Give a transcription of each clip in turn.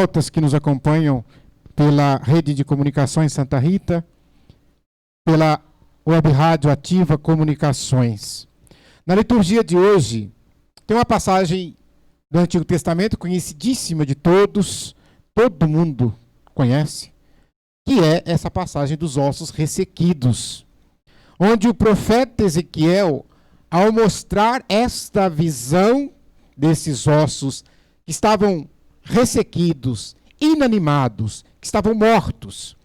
internautas que nos acompanham pela rede de comunicações Santa Rita, pela Web Rádio Ativa Comunicações. Na liturgia de hoje, tem uma passagem do Antigo Testamento conhecidíssima de todos, todo mundo conhece, que é essa passagem dos ossos ressequidos, onde o profeta Ezequiel, ao mostrar esta visão desses ossos que estavam ressequidos, inanimados, que estavam mortos,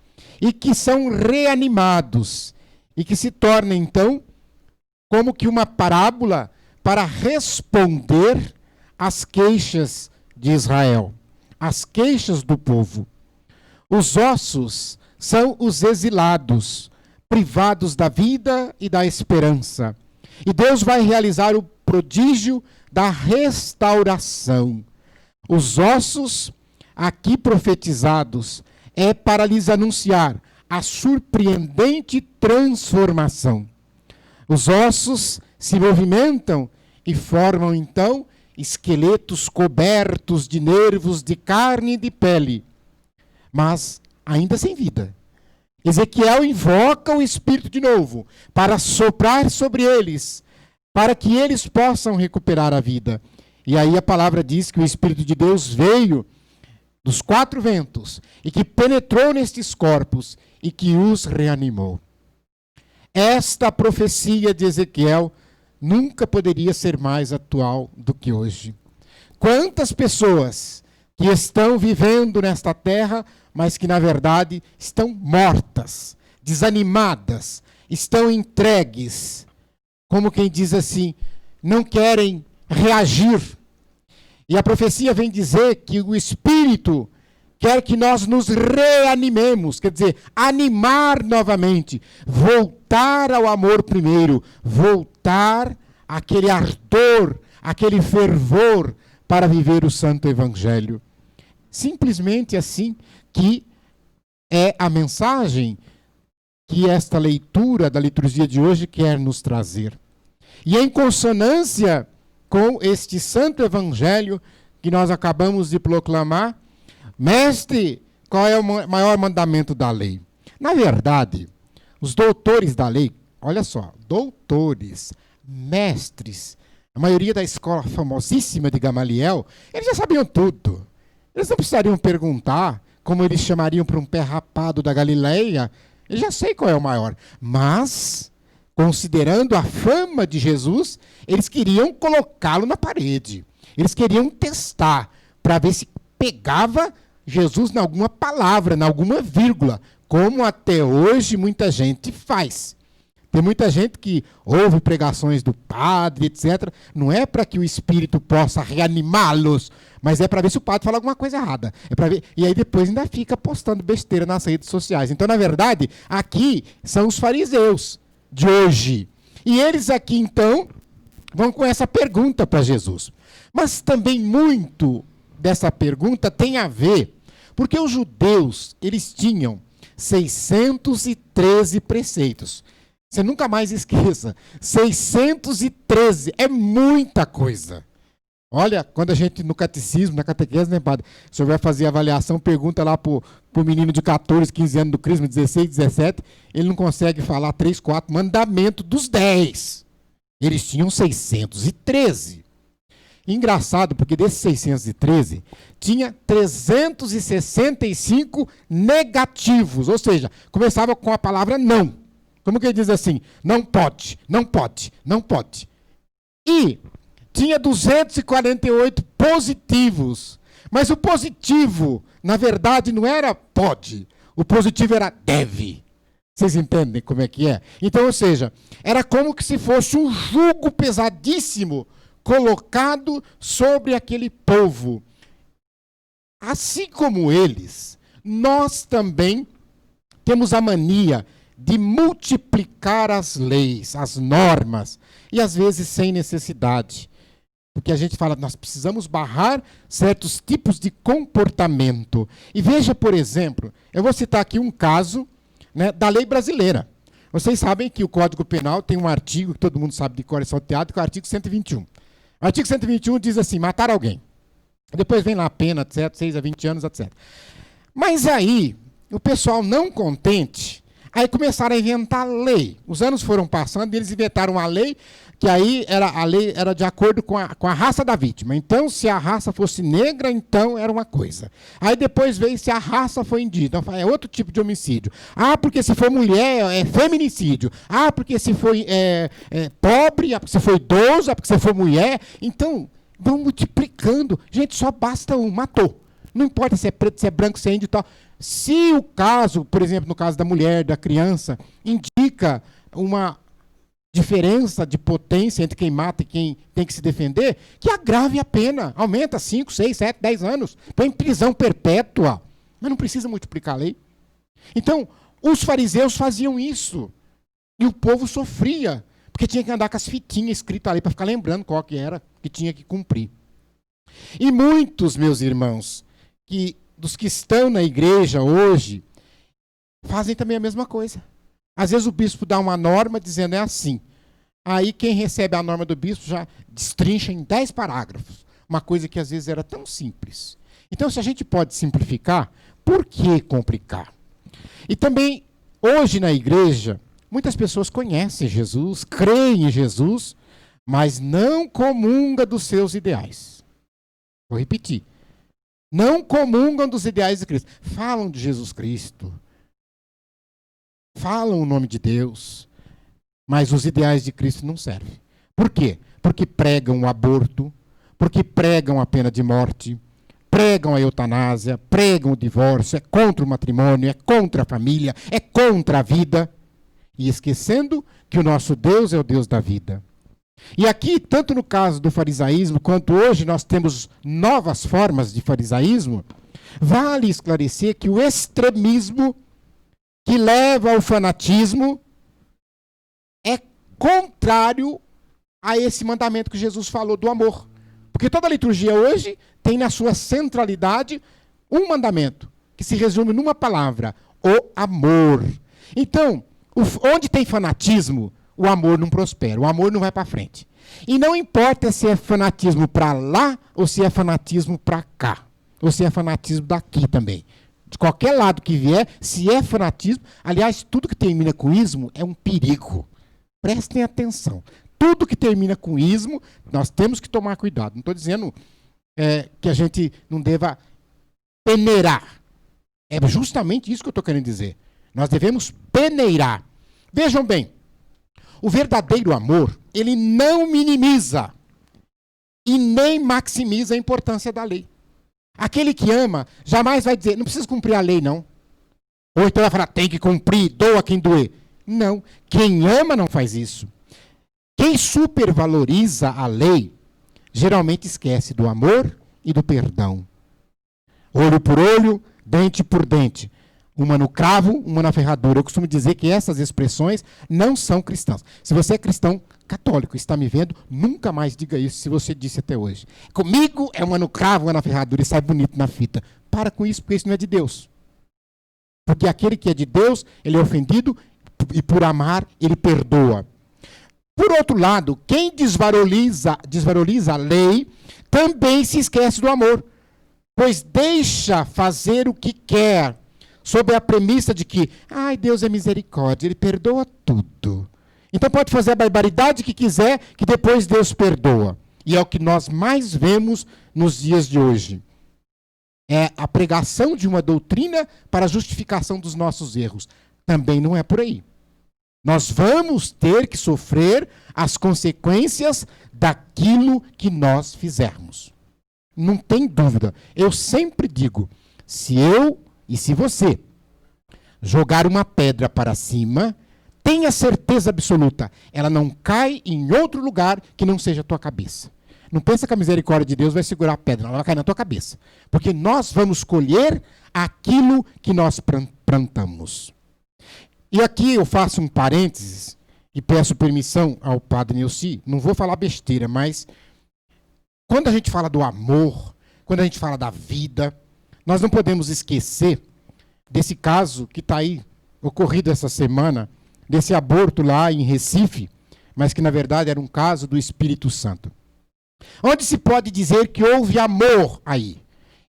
e que são reanimados, e que se torna, então, como que uma parábola para responder às queixas de Israel, às queixas do povo. Os ossos são os exilados, privados da vida e da esperança. E Deus vai realizar o prodígio da restauração. Os ossos aqui profetizados é para lhes anunciar a surpreendente transformação. Os ossos se movimentam e formam então esqueletos cobertos de nervos, de carne e de pele, mas ainda sem vida. Ezequiel invoca o Espírito de novo para soprar sobre eles, para que eles possam recuperar a vida. E aí a palavra diz que o Espírito de Deus veio dos quatro ventos e que penetrou nestes corpos e que os reanimou. Esta profecia de Ezequiel nunca poderia ser mais atual do que hoje. Quantas pessoas que estão vivendo nesta terra, mas que na verdade estão mortas, desanimadas, estão entregues, como quem diz assim, não querem reagir. E a profecia vem dizer que o Espírito quer que nós nos reanimemos, quer dizer, animar novamente, voltar ao amor primeiro, voltar àquele ardor, àquele fervor para viver o Santo Evangelho. Simplesmente assim que é a mensagem que esta leitura da liturgia de hoje quer nos trazer. E em consonância com este Santo Evangelho que nós acabamos de proclamar, mestre, qual é o maior mandamento da lei? Na verdade, os doutores da lei, olha só, doutores, mestres, a maioria da escola famosíssima de Gamaliel, eles já sabiam tudo. Eles não precisariam perguntar como eles chamariam para um pé rapado da Galileia. Eu já sei qual é o maior. Mas, considerando a fama de Jesus, eles queriam colocá-lo na parede. Eles queriam testar para ver se pegava Jesus em alguma palavra, em alguma vírgula, como até hoje muita gente faz. Tem muita gente que ouve pregações do padre, etc. Não é para que o Espírito possa reanimá-los, mas é para ver se o padre fala alguma coisa errada. É para ver, e aí depois ainda fica postando besteira nas redes sociais. Então, na verdade, aqui são os fariseus de hoje. E eles aqui, então, vão com essa pergunta para Jesus. Mas também muito dessa pergunta tem a ver, porque os judeus, eles tinham 613 preceitos. Você nunca mais esqueça, 613 é muita coisa. Olha, quando a gente no catecismo, na catequese, né, padre? O senhor vai fazer a avaliação, pergunta lá pro menino de 14, 15 anos do Crisma, 16, 17, ele não consegue falar 3, 4 mandamentos dos 10. Eles tinham 613. Engraçado, porque desses 613, tinha 365 negativos, ou seja, começava com a palavra não. Como que ele diz assim? Não pode, não pode, não pode. E tinha 248 positivos. Mas o positivo, na verdade, não era pode. O positivo era deve. Vocês entendem como é que é? Então, ou seja, era como que se fosse um jugo pesadíssimo colocado sobre aquele povo. Assim como eles, nós também temos a mania de multiplicar as leis, as normas, e às vezes sem necessidade. Porque a gente fala, nós precisamos barrar certos tipos de comportamento. E veja, por exemplo, eu vou citar aqui um caso, né, da lei brasileira. Vocês sabem que o Código Penal tem um artigo, que todo mundo sabe de cor e salteado, que é o artigo 121. O artigo 121 diz assim, matar alguém. Depois vem lá a pena, etc., 6 a 20 anos, etc. Mas aí, o pessoal não contente, aí começaram a inventar lei. Os anos foram passando e eles inventaram uma lei, que aí a lei era de acordo com a raça da vítima. Então, se a raça fosse negra, então era uma coisa. Aí depois veio se a raça foi indígena, então, é outro tipo de homicídio. Ah, porque se for mulher, é feminicídio. Ah, porque se foi pobre, ah, porque se for idoso, ah, porque se for mulher. Então, vão multiplicando. Gente, só basta um, matou. Não importa se é preto, se é branco, se é índio e tal. Se o caso, por exemplo, no caso da mulher, da criança, indica uma diferença de potência entre quem mata e quem tem que se defender, que agrave a pena. Aumenta 5, 6, 7, 10 anos. Põe em prisão perpétua. Mas não precisa multiplicar a lei. Então, os fariseus faziam isso. E o povo sofria. Porque tinha que andar com as fitinhas escritas ali para ficar lembrando qual que era que tinha que cumprir. E muitos, meus irmãos, dos que estão na igreja hoje, fazem também a mesma coisa. Às vezes o bispo dá uma norma dizendo é assim. Aí quem recebe a norma do bispo já destrincha em 10 parágrafos. Uma coisa que às vezes era tão simples. Então, se a gente pode simplificar, por que complicar? E também, hoje na igreja, muitas pessoas conhecem Jesus, creem em Jesus, mas não comungam dos seus ideais. Vou repetir. Não comungam dos ideais de Cristo. Falam de Jesus Cristo. Falam o nome de Deus. Mas os ideais de Cristo não servem. Por quê? Porque pregam o aborto, porque pregam a pena de morte, pregam a eutanásia, pregam o divórcio, é contra o matrimônio, é contra a família, é contra a vida. E esquecendo que o nosso Deus é o Deus da vida. E aqui, tanto no caso do farisaísmo, quanto hoje nós temos novas formas de farisaísmo, vale esclarecer que o extremismo que leva ao fanatismo é contrário a esse mandamento que Jesus falou do amor. Porque toda a liturgia hoje tem na sua centralidade um mandamento, que se resume numa palavra, o amor. Então, onde tem fanatismo, o amor não prospera, o amor não vai para frente. E não importa se é fanatismo para lá ou se é fanatismo para cá, ou se é fanatismo daqui também. De qualquer lado que vier, se é fanatismo, aliás, tudo que termina com ismo é um perigo. Prestem atenção. Tudo que termina com ismo, nós temos que tomar cuidado. Não estou dizendo que a gente não deva peneirar. É justamente isso que eu estou querendo dizer. Nós devemos peneirar. Vejam bem, o verdadeiro amor, ele não minimiza e nem maximiza a importância da lei. Aquele que ama jamais vai dizer, não precisa cumprir a lei, não. Ou então vai falar, tem que cumprir, doa quem doer. Não, quem ama não faz isso. Quem supervaloriza a lei, geralmente esquece do amor e do perdão. Olho por olho, dente por dente. Uma no cravo, uma na ferradura. Eu costumo dizer que essas expressões não são cristãs. Se você é cristão católico e está me vendo, nunca mais diga isso se você disse até hoje. Comigo é uma no cravo, uma na ferradura e sai bonito na fita. Para com isso, porque isso não é de Deus. Porque aquele que é de Deus, ele é ofendido e por amar, ele perdoa. Por outro lado, quem desvaloriza a lei, também se esquece do amor. Pois deixa fazer o que quer, sob a premissa de que, Deus é misericórdia, ele perdoa tudo. Então pode fazer a barbaridade que quiser, que depois Deus perdoa. E é o que nós mais vemos nos dias de hoje. É a pregação de uma doutrina para a justificação dos nossos erros. Também não é por aí. Nós vamos ter que sofrer as consequências daquilo que nós fizermos. Não tem dúvida. Eu sempre digo, se eu e se você jogar uma pedra para cima, tenha certeza absoluta, ela não cai em outro lugar que não seja a tua cabeça. Não pensa que a misericórdia de Deus vai segurar a pedra, ela vai cair na tua cabeça. Porque nós vamos colher aquilo que nós plantamos. E aqui eu faço um parênteses e peço permissão ao padre Nilci. Não vou falar besteira, mas quando a gente fala do amor, quando a gente fala da vida, nós não podemos esquecer desse caso que está aí ocorrido essa semana, desse aborto lá em Recife, mas que na verdade era um caso do Espírito Santo. Onde se pode dizer que houve amor aí?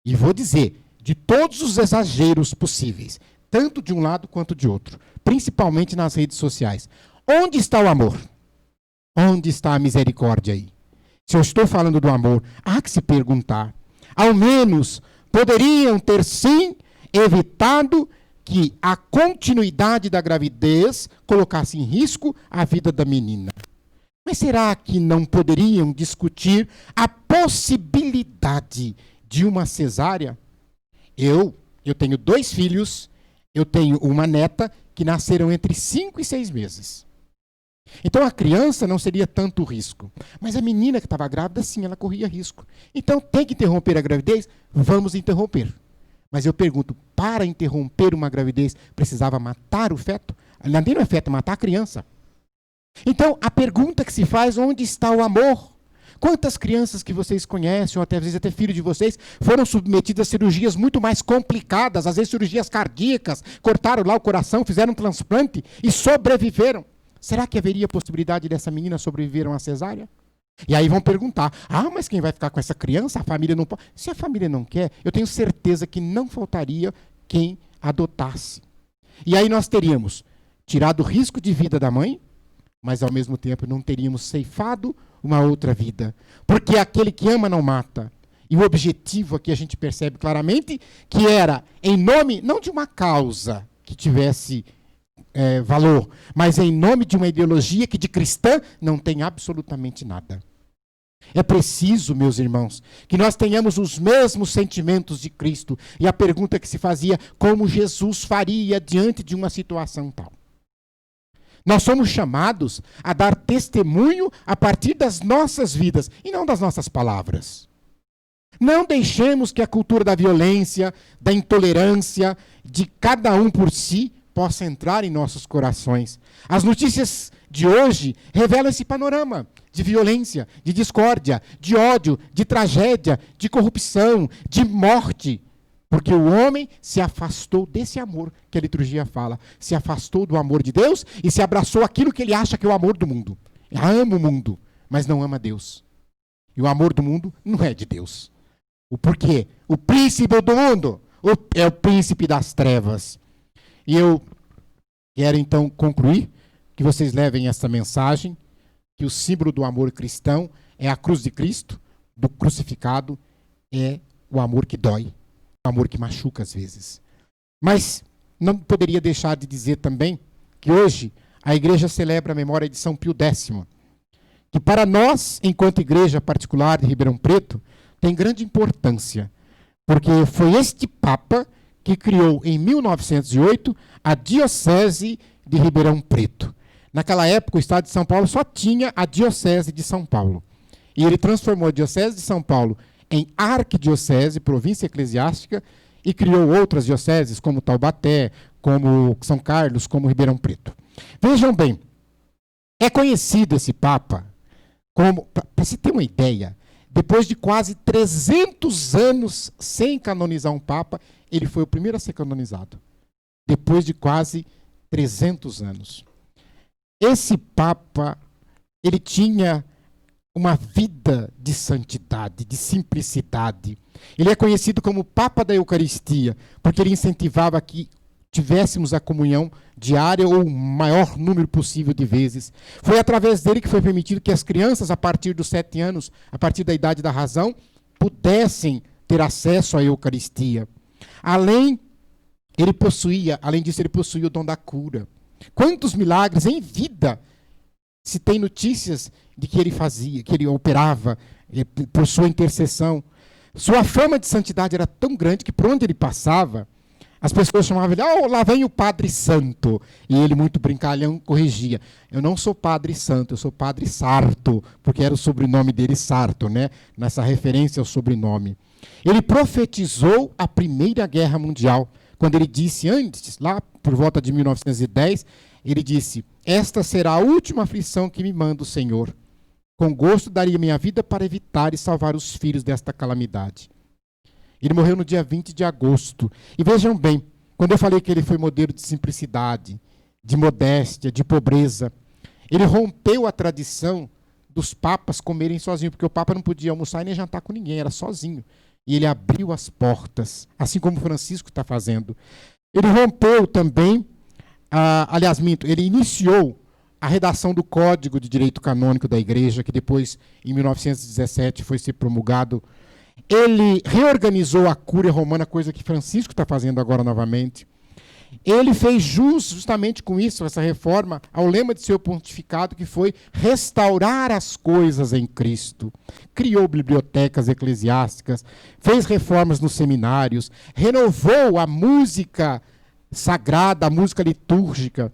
E vou dizer, de todos os exageros possíveis, tanto de um lado quanto de outro, principalmente nas redes sociais. Onde está o amor? Onde está a misericórdia aí? Se eu estou falando do amor, há que se perguntar. Ao menos poderiam ter sim evitado que a continuidade da gravidez colocasse em risco a vida da menina. Mas será que não poderiam discutir a possibilidade de uma cesárea? Eu tenho 2 filhos, eu tenho uma neta que nasceram entre 5 e 6 meses. Então a criança não seria tanto risco. Mas a menina que estava grávida, sim, ela corria risco. Então tem que interromper a gravidez? Vamos interromper. Mas eu pergunto, para interromper uma gravidez, precisava matar o feto? Nem não é feto, matar a criança. Então, a pergunta que se faz, onde está o amor? Quantas crianças que vocês conhecem, ou até, às vezes até filhos de vocês, foram submetidas a cirurgias muito mais complicadas, às vezes cirurgias cardíacas, cortaram lá o coração, fizeram um transplante e sobreviveram. Será que haveria possibilidade dessa menina sobreviver a uma cesárea? E aí vão perguntar, mas quem vai ficar com essa criança? A família não pode. Se a família não quer, eu tenho certeza que não faltaria quem adotasse. E aí nós teríamos tirado o risco de vida da mãe, mas ao mesmo tempo não teríamos ceifado uma outra vida. Porque aquele que ama não mata. E o objetivo aqui a gente percebe claramente que era em nome, não de uma causa que tivesse valor, mas em nome de uma ideologia que de cristã não tem absolutamente nada. É preciso, meus irmãos, que nós tenhamos os mesmos sentimentos de Cristo. E a pergunta que se fazia, como Jesus faria diante de uma situação tal? Nós somos chamados a dar testemunho a partir das nossas vidas e não das nossas palavras. Não deixemos que a cultura da violência, da intolerância, de cada um por si, possa entrar em nossos corações. As notícias de hoje revelam esse panorama de violência, de discórdia, de ódio, de tragédia, de corrupção, de morte. Porque o homem se afastou desse amor que a liturgia fala. Se afastou do amor de Deus e se abraçou aquilo que ele acha que é o amor do mundo. Ama o mundo, mas não ama Deus. E o amor do mundo não é de Deus. O porquê? O príncipe do mundo é o príncipe das trevas. E eu quero então concluir que vocês levem essa mensagem, que o símbolo do amor cristão é a cruz de Cristo, do crucificado, é o amor que dói, o amor que machuca às vezes. Mas não poderia deixar de dizer também que hoje a igreja celebra a memória de São Pio X, que para nós, enquanto igreja particular de Ribeirão Preto, tem grande importância, porque foi este Papa que criou em 1908 a Diocese de Ribeirão Preto. Naquela época, o estado de São Paulo só tinha a Diocese de São Paulo. E ele transformou a Diocese de São Paulo em arquidiocese, província eclesiástica, e criou outras dioceses, como Taubaté, como São Carlos, como Ribeirão Preto. Vejam bem, é conhecido esse Papa como, para se ter uma ideia, depois de quase 300 anos sem canonizar um Papa, ele foi o primeiro a ser canonizado. Depois de quase 300 anos. Esse Papa, ele tinha uma vida de santidade, de simplicidade. Ele é conhecido como Papa da Eucaristia, porque ele incentivava que tivéssemos a comunhão diária ou o maior número possível de vezes. Foi através dele que foi permitido que as crianças, a partir dos 7 anos, a partir da idade da razão, pudessem ter acesso à Eucaristia. Além disso, ele possuía o dom da cura. Quantos milagres em vida se tem notícias de que ele fazia, que ele operava por sua intercessão. Sua fama de santidade era tão grande que por onde ele passava, as pessoas chamavam ele, lá vem o Padre Santo. E ele, muito brincalhão, corrigia. Eu não sou Padre Santo, eu sou Padre Sarto, porque era o sobrenome dele, Sarto, né? Nessa referência ao sobrenome. Ele profetizou a Primeira Guerra Mundial, quando ele disse antes, lá por volta de 1910, ele disse, esta será a última aflição que me manda o Senhor. Com gosto daria minha vida para evitar e salvar os filhos desta calamidade. Ele morreu no dia 20 de agosto. E vejam bem, quando eu falei que ele foi modelo de simplicidade, de modéstia, de pobreza, ele rompeu a tradição dos papas comerem sozinho, porque o papa não podia almoçar e nem jantar com ninguém, era sozinho. E ele abriu as portas, assim como Francisco está fazendo. Ele rompeu também, ele iniciou a redação do Código de Direito Canônico da Igreja, que depois, em 1917, foi ser promulgado. Ele reorganizou a Cúria Romana, coisa que Francisco está fazendo agora novamente. Ele fez justamente com isso, essa reforma, ao lema de seu pontificado, que foi restaurar as coisas em Cristo. Criou bibliotecas eclesiásticas, fez reformas nos seminários, renovou a música sagrada, a música litúrgica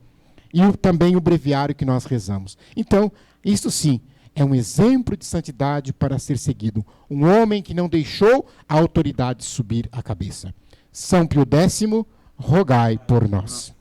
e também o breviário que nós rezamos. Então, isso sim, é um exemplo de santidade para ser seguido. Um homem que não deixou a autoridade subir a cabeça. São Pio X, rogai por nós.